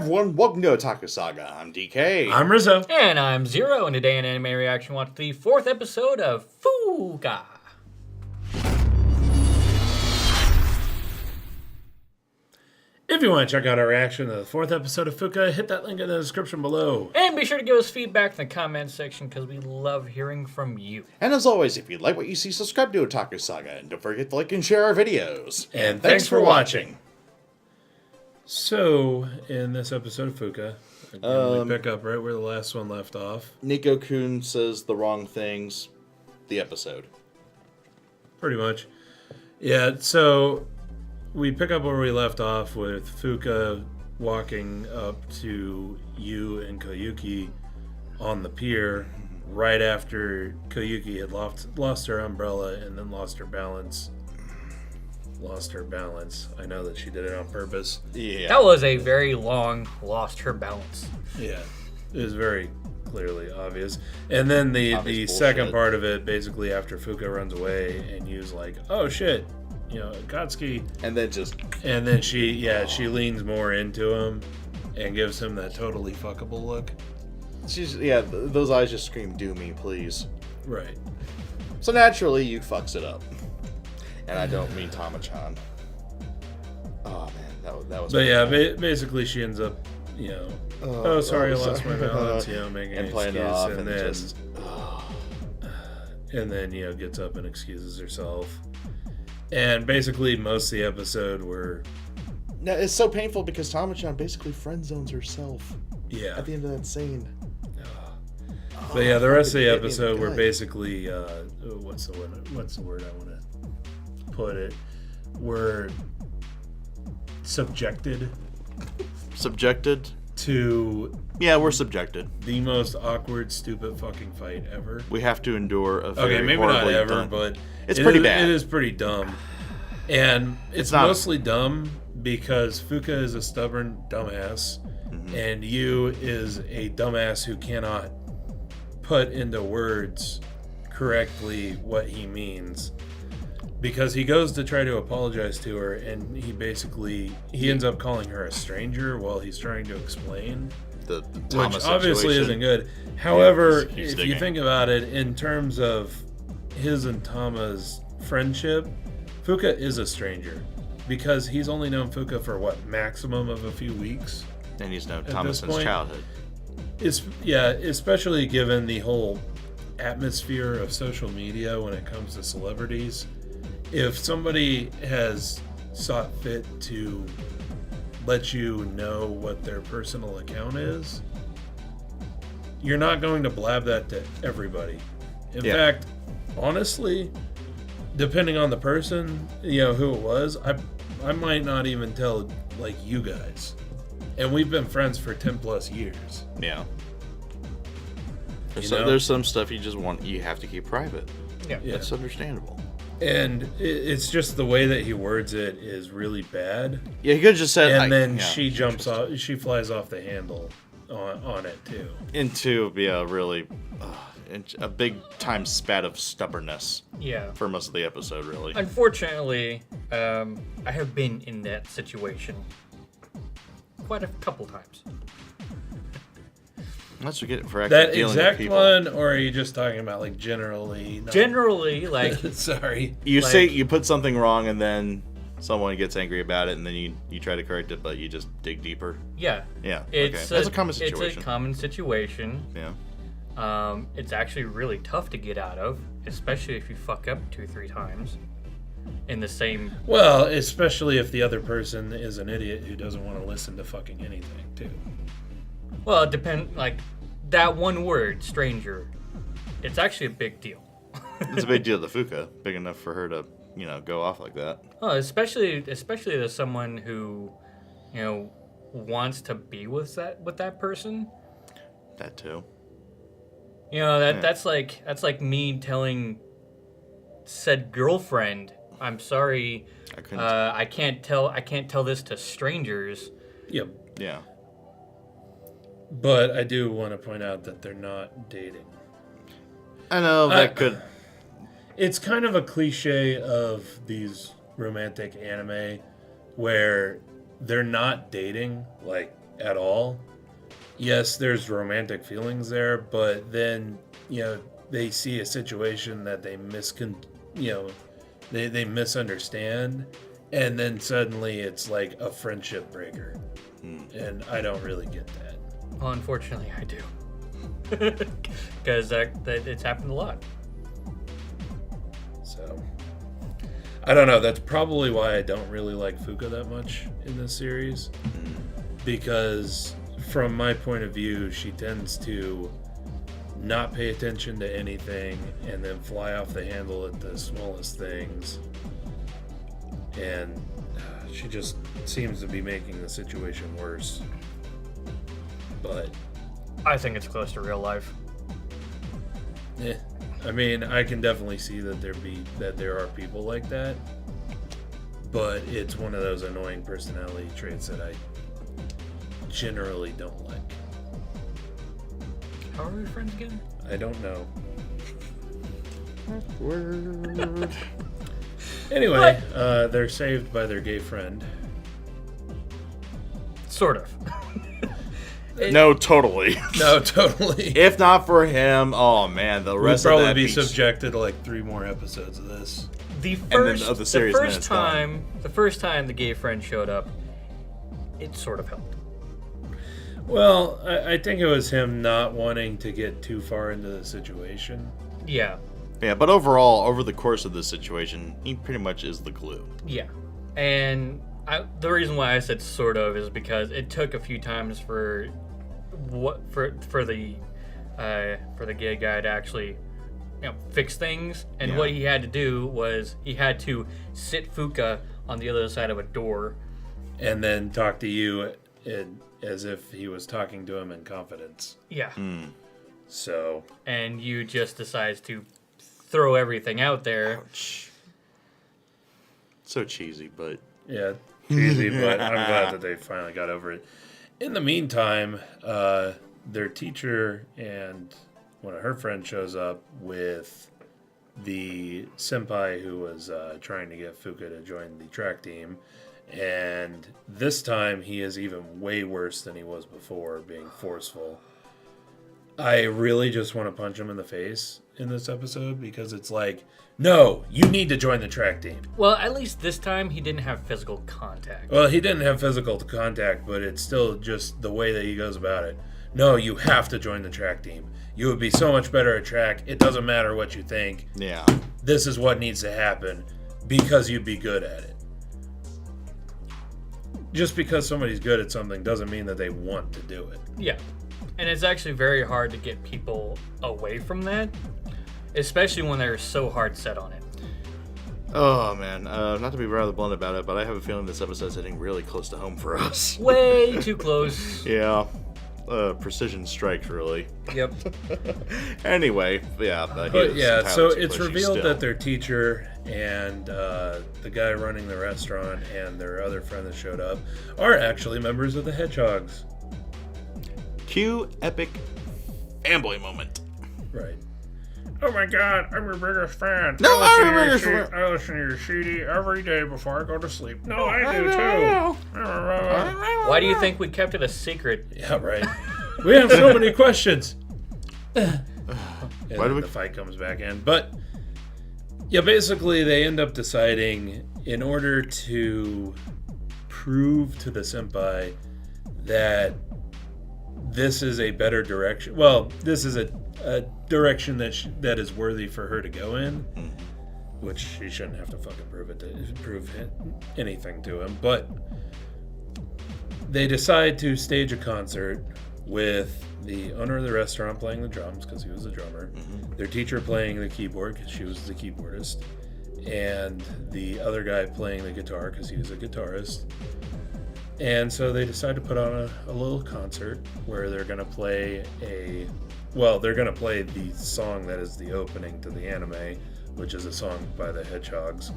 everyone, welcome to Otaku Saga. I'm DK. I'm Rizzo. And I'm Zero, and today in Anime Reaction, watch the 4th episode of Fuuka. If you want to check out our reaction to the 4th episode of Fuuka, hit that link in the description below. And be sure to give us feedback in the comments section, because we love hearing from you. And as always, if you like what you see, subscribe to Otaku Saga, and don't forget to like and share our videos. And thanks for watching. So, in this episode of Fuuka, again, we pick up right where the last one left off. Nico-kun says the wrong things. The episode. Pretty much. Yeah, so we pick up where we left off with Fuuka walking up to Yu and Koyuki on the pier right after Koyuki had lost her umbrella and then lost her balance. I know that she did it on purpose. Yeah. That was a very long lost her balance. Yeah, it was very clearly obvious. And then the second part of it, basically after Fuuka runs away and Yu's like, oh shit, you know, Akatsuki. And then she leans more into him and gives him that totally fuckable look. Those eyes just scream, do me, please. Right. So naturally, Yu fucks it up. And I don't mean Tama-chan. Oh man, that was. But yeah, basically she ends up, you know, sorry, I lost my balance, you know, making an excuse, it off and and then, then you know, gets up and excuses herself. And basically, most of the episode were. No, it's so painful because Tama-chan basically friend zones herself. Yeah. At the end of that scene. But yeah, the rest of the episode were basically what's the word I want to put it? Were subjected to. Yeah, we're subjected. The most awkward, stupid fucking fight ever. We have to endure a very maybe not horribly ever, done. but it's pretty bad. It is pretty dumb, and it's mostly dumb because Fuuka is a stubborn dumbass, and Yu is a dumbass who cannot put into words correctly what he means. Because he goes to try to apologize to her, and he ends up calling her a stranger while he's trying to explain. The which obviously isn't good. However, he's if you think about it, in terms of his and Tama's friendship, Fuuka is a stranger. Because he's only known Fuuka for, maximum of a few weeks? And he's known Tama since childhood. Especially given the whole atmosphere of social media when it comes to celebrities. If somebody has sought fit to let you know what their personal account is, you're not going to blab that to everybody. In fact, honestly, depending on the person, you know, who it was, I might not even tell, like, you guys. And we've been friends for 10 plus years. Yeah. There's some stuff you have to keep private. Yeah. That's understandable. And it's just the way that he words it is really bad. Yeah, he could have just said. And then she jumps off. She flies off the handle on it too. Into really a big time spat of stubbornness. Yeah. For most of the episode, really. Unfortunately, I have been in that situation quite a couple times. Unless you get it for actually dealing with people. That exact one, or are you just talking about, like, generally? No. Generally, like... Sorry. You say you put something wrong, and then someone gets angry about it, and then you try to correct it, but you just dig deeper. Yeah. Yeah, that's a common situation. It's a common situation. Yeah. It's actually really tough to get out of, especially if you fuck up 2-3 times in the same... Well, especially if the other person is an idiot who doesn't want to listen to fucking anything, too. Well, it depends, like, that one word, stranger, it's actually a big deal. It's a big deal to Fuuka, big enough for her to, you know, go off like that. Oh, especially to someone who, you know, wants to be with that person. That too. You know, that's like me telling said girlfriend, I'm sorry, I can't tell this to strangers. Yep. Yeah. But I do want to point out that they're not dating. I know that could. It's kind of a cliche of these romantic anime where they're not dating, like, at all. Yes, there's romantic feelings there, but then, they see a situation that they they misunderstand, and then suddenly it's like a friendship breaker. And I don't really get that. Well, unfortunately, I do. Because it's happened a lot. So, I don't know. That's probably why I don't really like Fuuka that much in this series. Because from my point of view, she tends to not pay attention to anything and then fly off the handle at the smallest things. And she just seems to be making the situation worse. But I think it's close to real life. I mean, I can definitely see that there are people like that, but it's one of those annoying personality traits that I generally don't like. How are we friends again? I don't know. Awkward. Anyway, they're saved by their gay friend. Sort of. No, totally. No, totally. If not for him, oh man, the We'd rest of probably that be beach. subjected to like 3 more episodes of this. The then of the series, and then it's time the gay friend showed up, it sort of helped. Well, I think it was him not wanting to get too far into the situation. Yeah. Yeah, but overall, over the course of this situation, he pretty much is the glue. Yeah. And the reason why I said sort of is because it took a few times for the gay guy to actually fix things, and what he had to do was he had to sit Fuuka on the other side of a door and then talk to you as if he was talking to him in confidence. Yeah. So. And you just decides to throw everything out there. Ouch. So cheesy, but Yeah, cheesy, but I'm glad that they finally got over it. In the meantime, their teacher and one of her friends shows up with the senpai who was trying to get Fuuka to join the track team. And this time he is even way worse than he was before, being forceful. I really just want to punch him in the face in this episode because it's like, no, you need to join the track team. Well, at least this time he didn't have physical contact. Well, he didn't have physical contact, but it's still just the way that he goes about it. No, you have to join the track team. You would be so much better at track. It doesn't matter what you think. yeah. This is what needs to happen because you'd be good at it. Just because somebody's good at something doesn't mean that they want to do it. Yeah. And it's actually very hard to get people away from that, especially when they're so hard set on it. Oh man, not to be rather blunt about it, but I have a feeling this episode's hitting really close to home for us. Way too close. Yeah. Precision strikes, really. Yep. Anyway, yeah. But yeah, so it's revealed that their teacher and the guy running the restaurant and their other friend that showed up are actually members of the Hedgehogs. Cue epic fanboy moment. Right. Oh my god, I'm your biggest fan. No, I I'm your biggest fan. I listen to your CD every day before I go to sleep. No, I do too. Why do you think we kept it a secret? Yeah, right. We have so many questions. And Why do we... the fight comes back in. But, yeah, basically they end up deciding in order to prove to the senpai that this is a better direction. Well, this is a direction that is worthy for her to go in, which she shouldn't have to fucking prove anything to him. But they decide to stage a concert with the owner of the restaurant playing the drums because he was the drummer, their teacher playing the keyboard because she was the keyboardist, and the other guy playing the guitar because he was a guitarist. And so they decide to put on a little concert where they're going to play the song that is the opening to the anime, which is a song by the Hedgehogs.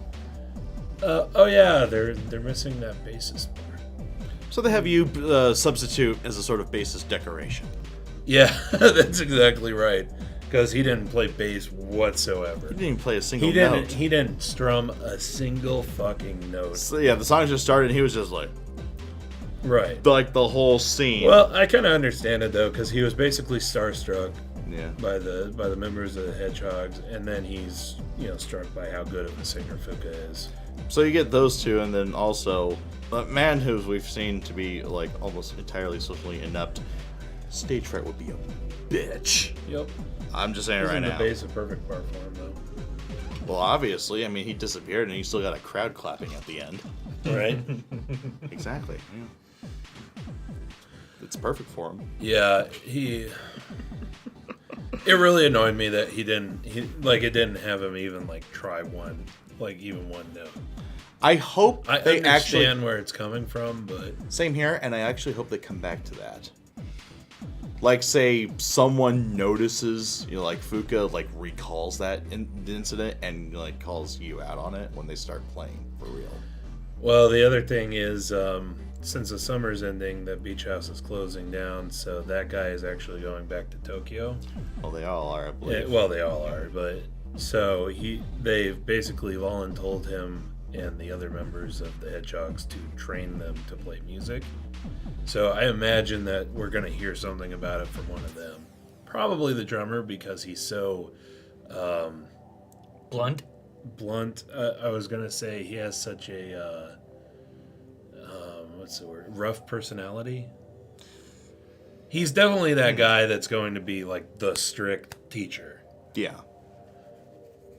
Oh yeah, they're missing that bassist part. So they have you substitute as a sort of bassist decoration. Yeah, that's exactly right. Because he didn't play bass whatsoever. He didn't even play a single note. He didn't strum a single fucking note. So yeah, the song just started and he was just like... Right. Like the whole scene. Well, I kind of understand it though, because he was basically starstruck yeah. by the members of the Hedgehogs, and then he's struck by how good of a singer Fuuka is. So you get those two, and then also a man who we've seen to be like almost entirely socially inept. Stage fright would be a bitch. Yep. I'm just saying right now. The base of perfect part for him though. Well, obviously, I mean, he disappeared, and he still got a crowd clapping at the end. Right. Exactly. Yeah. It's perfect for him. Yeah, It really annoyed me that it didn't have him even like try one note. I hope I they understand actually where it's coming from, but same here, and I actually hope they come back to that. Like, say someone notices, like Fuuka, like recalls that incident and like calls you out on it when they start playing for real. Well, the other thing is, since the summer's ending, the beach house is closing down, so that guy is actually going back to Tokyo. Well, they all are, I believe. Well, they all are, but so they've basically voluntold him and the other members of the Hedgehogs to train them to play music. So I imagine that we're going to hear something about it from one of them. Probably the drummer, because he's so Blunt. I was going to say he has such a what's the word? Rough personality. He's definitely that guy that's going to be like the strict teacher. Yeah.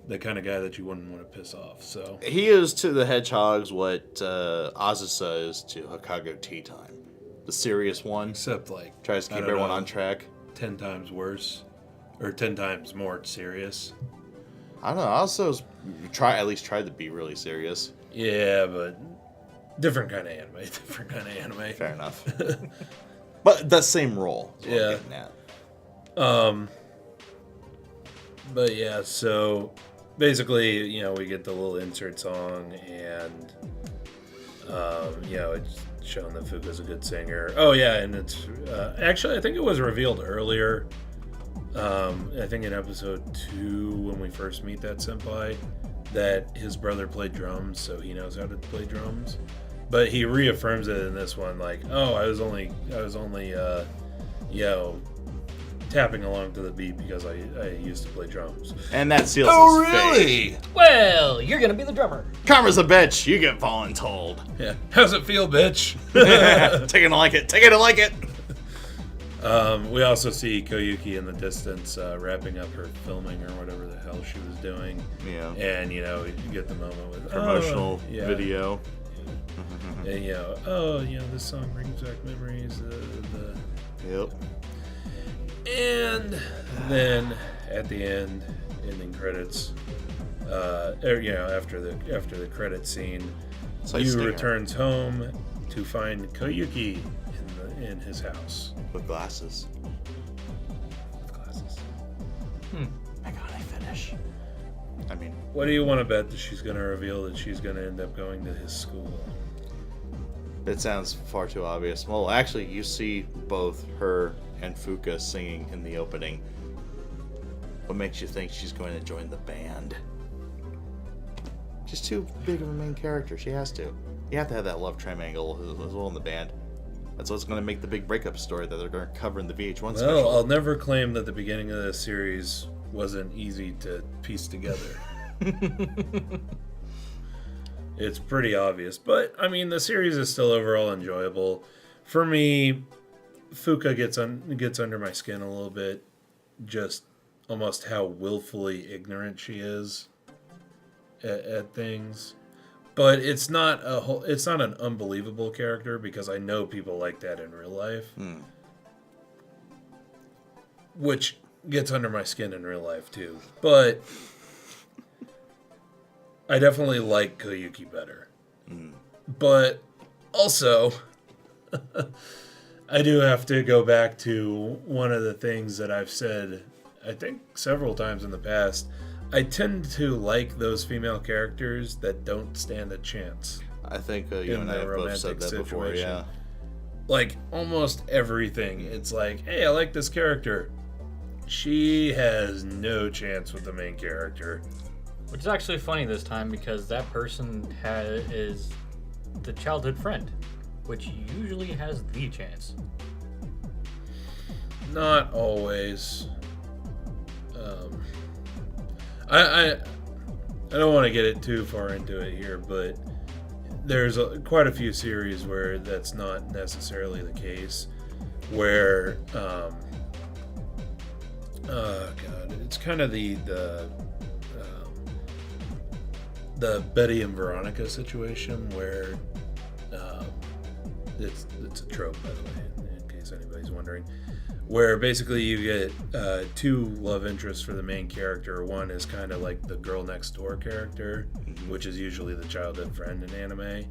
The kind of guy that you wouldn't want to piss off. So He is to the Hedgehogs what Azusa is to Hokago Tea Time. The serious one. except like Tries to keep everyone on track. 10 times worse, or 10 times more serious. I don't know. Azusa's at least tried to be really serious. Yeah, but different kind of anime. Fair enough. But the same role. Is what Yeah. I'm getting at. But yeah, so basically, we get the little insert song, and it's showing that Fuuka's a good singer. Oh yeah, and it's actually I think it was revealed earlier. I think in episode 2 when we first meet that senpai, that his brother played drums, so he knows how to play drums. But he reaffirms it in this one, like, oh, I was only tapping along to the beat because I used to play drums. And that seals his fate. Well, you're gonna be the drummer. Karma's a bitch. You get voluntold. Yeah. How's it feel, bitch? Take it to like it. Take it to like it. We also see Koyuki in the distance wrapping up her filming or whatever the hell she was doing. Yeah. And, you get the moment with Promotional video. And, this song brings back memories. Yep. And then at the end, ending credits, after the credit scene, Yu returns home to find Koyuki in his house With glasses. My God, I finish. I mean, what do you want to bet that she's going to reveal that she's going to end up going to his school? it sounds far too obvious. Well, actually, you see both her and Fuuka singing in the opening. What makes you think she's going to join the band? She's too big of a main character. She has to. You have to have that love triangle as well in the band. That's what's going to make the big breakup story that they're going to cover in the VH1 special. Well, I'll never claim that the beginning of this series wasn't easy to piece together. It's pretty obvious. But, I mean, the series is still overall enjoyable. For me, Fuuka gets under my skin a little bit. Just almost how willfully ignorant she is at things. But it's not an unbelievable character because I know people like that in real life. Which gets under my skin in real life too. But I definitely like Koyuki better. But also I do have to go back to one of the things that I've said, I think several times in the past. I tend to like those female characters that don't stand a chance. I think you and I have both said that before, yeah. Like, almost everything. It's like, hey, I like this character. She has no chance with the main character. Which is actually funny this time because that person is the childhood friend. which usually has the chance. Not always. I don't want to get it too far into it here, but there's quite a few series where that's not necessarily the case. Where, it's kind of the Betty and Veronica situation where it's a trope, by the way, in case anybody's wondering. Where basically you get two love interests for the main character. One is kind of like the girl next door character, which is usually the childhood friend in anime,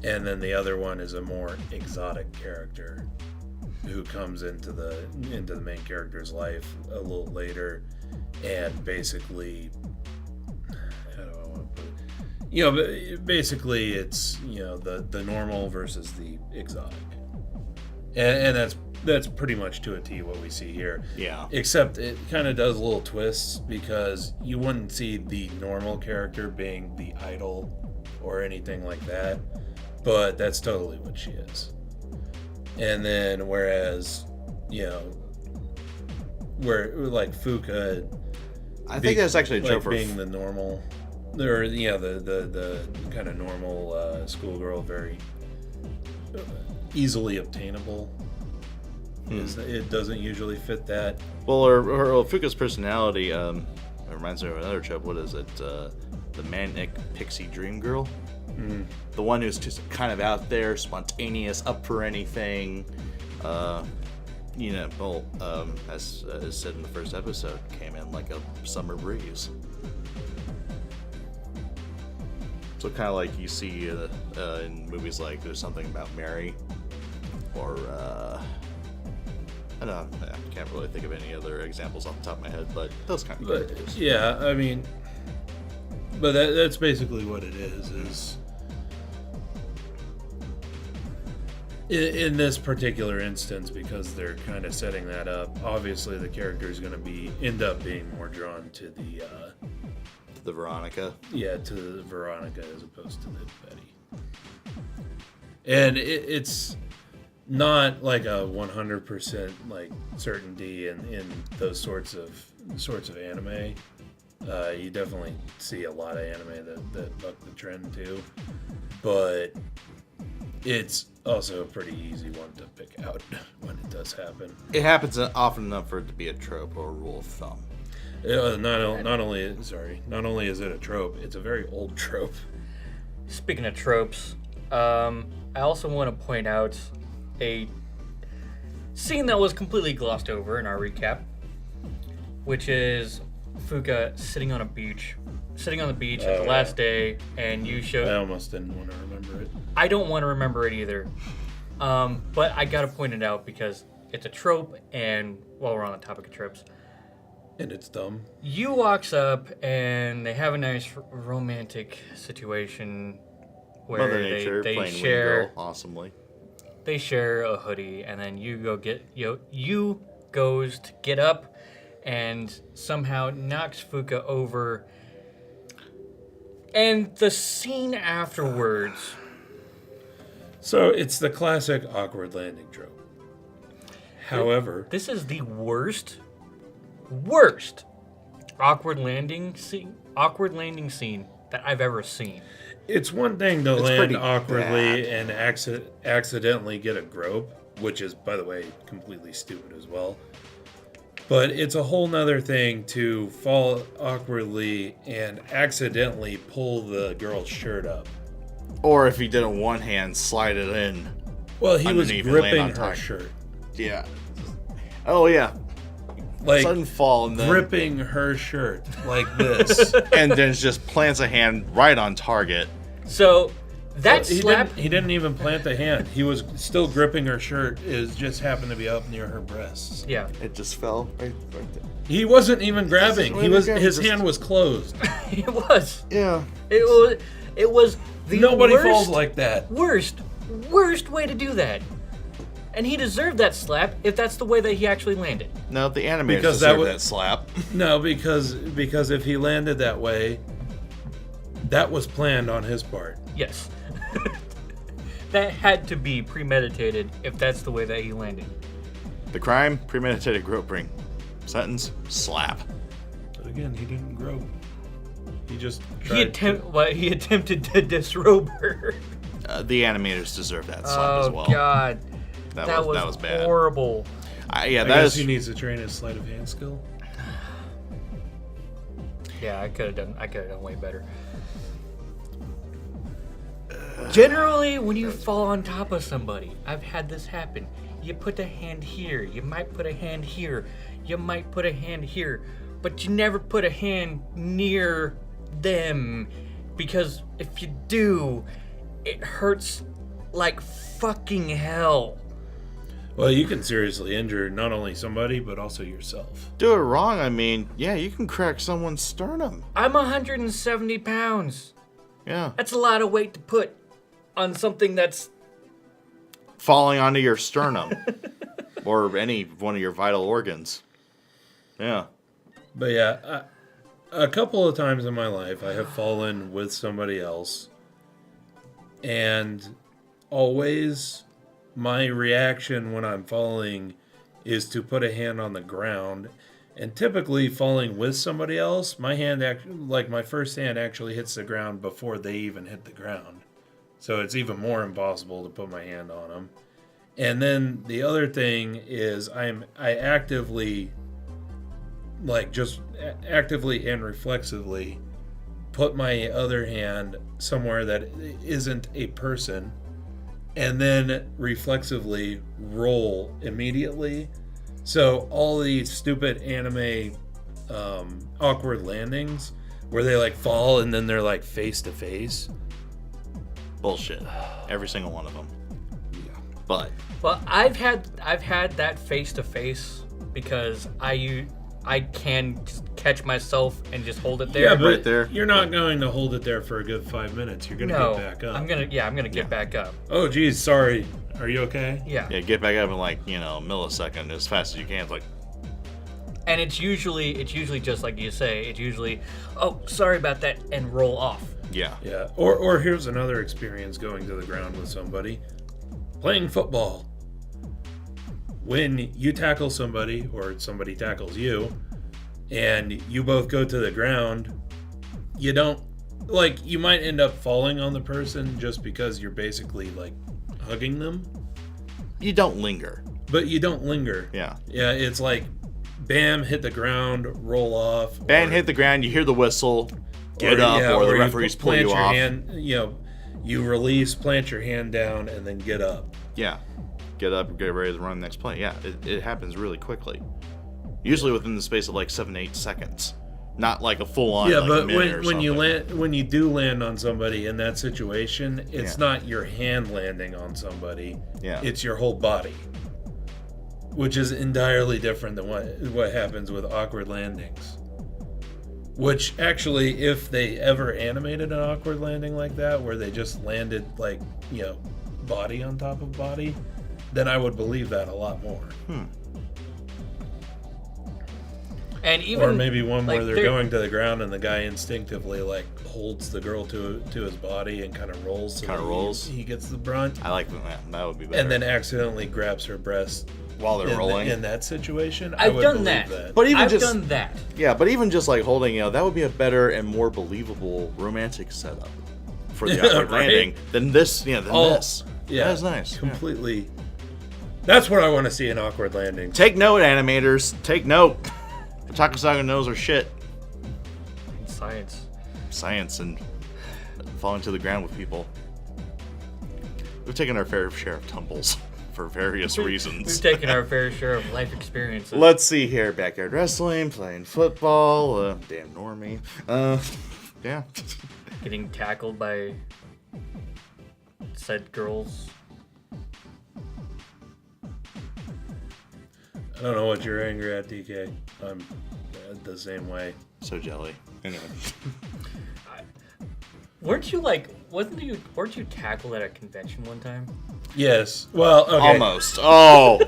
and then the other one is a more exotic character who comes into the main character's life a little later, and basically, how do I want to put it? Basically it's the normal versus the exotic, and that's pretty much to a T what we see here. Yeah. Except it kind of does little twists, because you wouldn't see the normal character being the idol or anything like that, but that's totally what she is. And then whereas, where like Fuuka, I think that's actually a trope for being the normal, or the kind of normal schoolgirl, very easily obtainable. It doesn't usually fit that. Well, her Fuuka's personality reminds me of another trope. What is it? The manic pixie dream girl. The one who's just kind of out there, spontaneous, up for anything. As said in the first episode, came in like a summer breeze. So kind of like you see in movies like There's Something About Mary, or I don't know, I can't really think of any other examples off the top of my head, but those kind of characters. Yeah, I mean, but that's basically what it is in this particular instance, because they're kind of setting that up. Obviously, the character is going to end up being more drawn to the Veronica. Yeah, to the Veronica as opposed to the Betty. And it's not like a 100% like certainty in those sorts of anime. You definitely see a lot of anime that buck the trend too, but it's also a pretty easy one to pick out when it does happen. It happens often enough for it to be a trope or a rule of thumb. Not only is it a trope, it's a very old trope. Speaking of tropes, I also want to point out a scene that was completely glossed over in our recap, which is Fuuka sitting on the beach at the last day, and you show. I almost didn't want to remember it. I don't want to remember it either, but I gotta point it out because it's a trope, and while we're on the topic of tropes, and it's dumb. Yu walks up, and they have a nice romantic situation where Mother Nature they playing share Wing Girl awesomely. They share a hoodie, and then Yu goes to get up, and somehow knocks Fuuka over. And the scene afterwards. So it's the classic awkward landing trope. However, this is the worst awkward landing scene that I've ever seen. It's one thing to land awkwardly bad. and accidentally get a grope, which is, by the way, completely stupid as well. But it's a whole nother thing to fall awkwardly and accidentally pull the girl's shirt up. Or if he did a one hand, slide it in. Well, he was underneath and land on gripping her top. shirt. Yeah. Oh, yeah. Like, Sudden fall and then... gripping her shirt like this. and then just plants a hand right on target. So that slap... He didn't even plant the hand. He was still gripping her shirt. It just happened to be up near her breasts. Yeah. It just fell right there. He wasn't even grabbing. His hand was closed. It was. Yeah. It was the Nobody worst, falls like that. Worst way to do that. And he deserved that slap if that's the way that he actually landed. No, the animators Because deserved that slap. No, because if he landed that way, that was planned on his part. Yes. That had to be premeditated if that's the way that he landed. The crime, premeditated groping. Sentence, slap. But again, he didn't grope. He just He attempted to disrobe her. The animators deserve that slap as well. Oh God, That was bad. Horrible. I guess he needs to train his sleight of hand skill. Yeah, I could have done way better. Generally, when you fall on top of somebody, I've had this happen. You put a hand here, you might put a hand here, you might put a hand here, but you never put a hand near them, because if you do, it hurts like fucking hell. Well, you can seriously injure not only somebody, but also yourself. Do it wrong, I mean, yeah, you can crack someone's sternum. I'm 170 pounds. Yeah. That's a lot of weight to put on something that's Falling onto your sternum. Or any one of your vital organs. Yeah. But yeah, a couple of times in my life, I have fallen with somebody else. And always my reaction when I'm falling is to put a hand on the ground. And typically falling with somebody else, my hand, my first hand actually hits the ground before they even hit the ground. So it's even more impossible to put my hand on them. And then the other thing is I actively, actively and reflexively put my other hand somewhere that isn't a person, and then reflexively roll immediately. So all these stupid anime awkward landings where they fall and then they're face to face. Bullshit. Every single one of them. Yeah. But well, I've had that face to face because I can just catch myself and just hold it there. Yeah, but right there. You're not going to hold it there for a good 5 minutes. You're gonna get back up. I'm gonna get back up. Oh geez, sorry. Are you okay? Yeah. Yeah, get back up in a millisecond as fast as you can. It's And it's usually just like you say. It's usually, oh, sorry about that, and roll off. yeah. Yeah. Or here's another experience going to the ground with somebody. Playing football. When you tackle somebody or somebody tackles you and you both go to the ground, you don't you might end up falling on the person just because you're basically hugging them. You don't linger. But you don't linger. Yeah. Yeah, it's bam, hit the ground, roll off. Bam, hit the ground, you hear the whistle, get up, or the referees pull you off. Hand, you release, plant your hand down, and then get up. Yeah. Get up, get ready to run the next play. Yeah, it happens really quickly. Usually within the space of 7-8 seconds. Not a full on but minute when you do land on somebody in that situation, it's not your hand landing on somebody. Yeah. It's your whole body. Which is entirely different than what happens with awkward landings. Which actually, if they ever animated an awkward landing like that, where they just landed body on top of body, then I would believe that a lot more. And even, or maybe one where they're going to the ground and the guy instinctively holds the girl to his body and kind of rolls. He gets the brunt. I like that. That would be better. And then accidentally grabs her breast while they're rolling. In that situation, I've would done believe that. But even I've done that. Yeah, but even just holding, that would be a better and more believable romantic setup for the awkward landing than this. Yeah, this. Yeah, that is nice. Completely. Yeah. That's what I want to see in awkward landing. Take note, animators. Take note. Otaku Saga knows her shit. Science and falling to the ground with people. We've taken our fair share of tumbles for various reasons. We've taken our fair share of life experiences. Let's see here. Backyard wrestling, playing football, damn normie. Yeah. Getting tackled by said girls. I don't know what you're angry at, DK. I'm the same way. So jelly. Anyway. Weren't you tackled at a convention one time? Yes. Well, okay. Almost. Oh.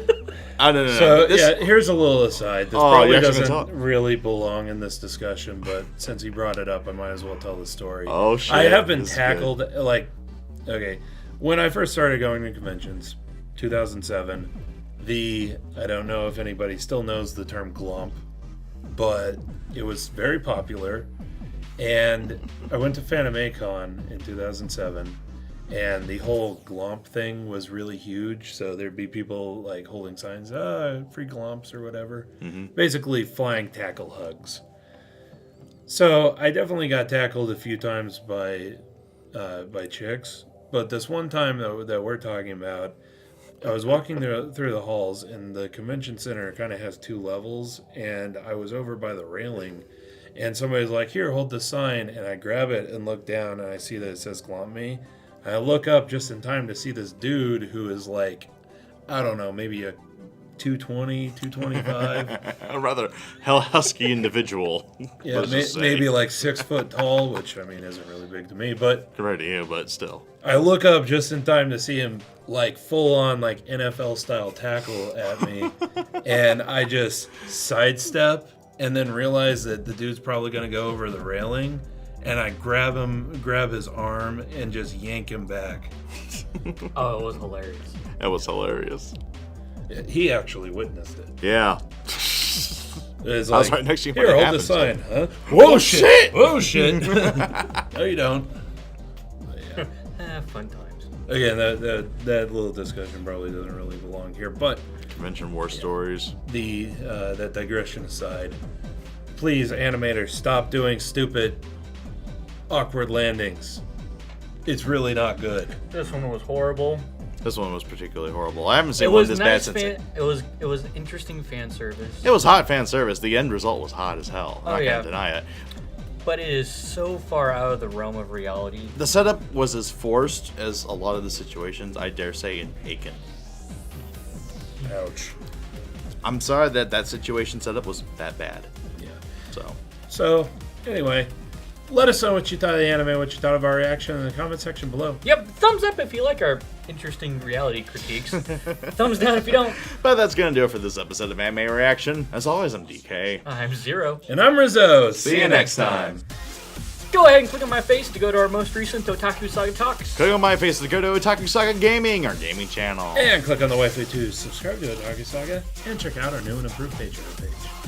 I don't know. So, here's a little aside. This probably doesn't really belong in this discussion, but since he brought it up, I might as well tell the story. Oh, shit. I have been tackled, okay. when I first started going to conventions, 2007, I don't know if anybody still knows the term glomp, but it was very popular. And I went to Fanimacon in 2007, and the whole glomp thing was really huge. So there'd be people like holding signs, free glomps or whatever. Basically flying tackle hugs. So I definitely got tackled a few times by chicks. But this one time that we're talking about, I was walking through the halls, and the convention center kind of has 2 levels, and I was over by the railing, and somebody's like, here, hold the sign, and I grab it and look down, and I see that it says glomp me. I look up just in time to see this dude who is like, I don't know, maybe a 220, 225. A rather husky individual. Yeah, maybe like 6 foot tall, which I mean isn't really big to me, but compared to you, but still. I look up just in time to see him like full on like NFL style tackle at me, and I just sidestep and then realize that the dude's probably gonna go over the railing. And I grab his arm, and just yank him back. Oh, it was hilarious. It was hilarious. He actually witnessed it. Yeah. It's I was right next to you when here, it hold the happened, sign, huh? Whoa, shit! Whoa, shit! No, you don't. But, yeah. Fun times. Again, that little discussion probably doesn't really belong here, but Convention war stories. That digression aside, please, animators, stop doing stupid awkward landings. It's really not good. This one was horrible. This one was particularly horrible. I haven't seen It one was this nice bad since. it was interesting fan service. It was hot fan service. The end result was hot as hell. I'm not yeah. gonna deny it. But it is so far out of the realm of reality. The setup was as forced as a lot of the situations, I dare say, in Taken. Ouch. I'm sorry that situation setup was that bad. Yeah. So anyway, let us know what you thought of the anime, what you thought of our reaction in the comment section below. Yep, thumbs up if you like our interesting reality critiques. Thumbs down if you don't. But that's gonna do it for this episode of Anime Reaction. As always, I'm DK. I'm Zero. And I'm Rizzo. See you next time. Go ahead and click on my face to go to our most recent Otaku Saga talks. Click on my face to go to Otaku Saga Gaming, our gaming channel. And click on the waifu to subscribe to Otaku Saga and check out our new and improved Patreon page.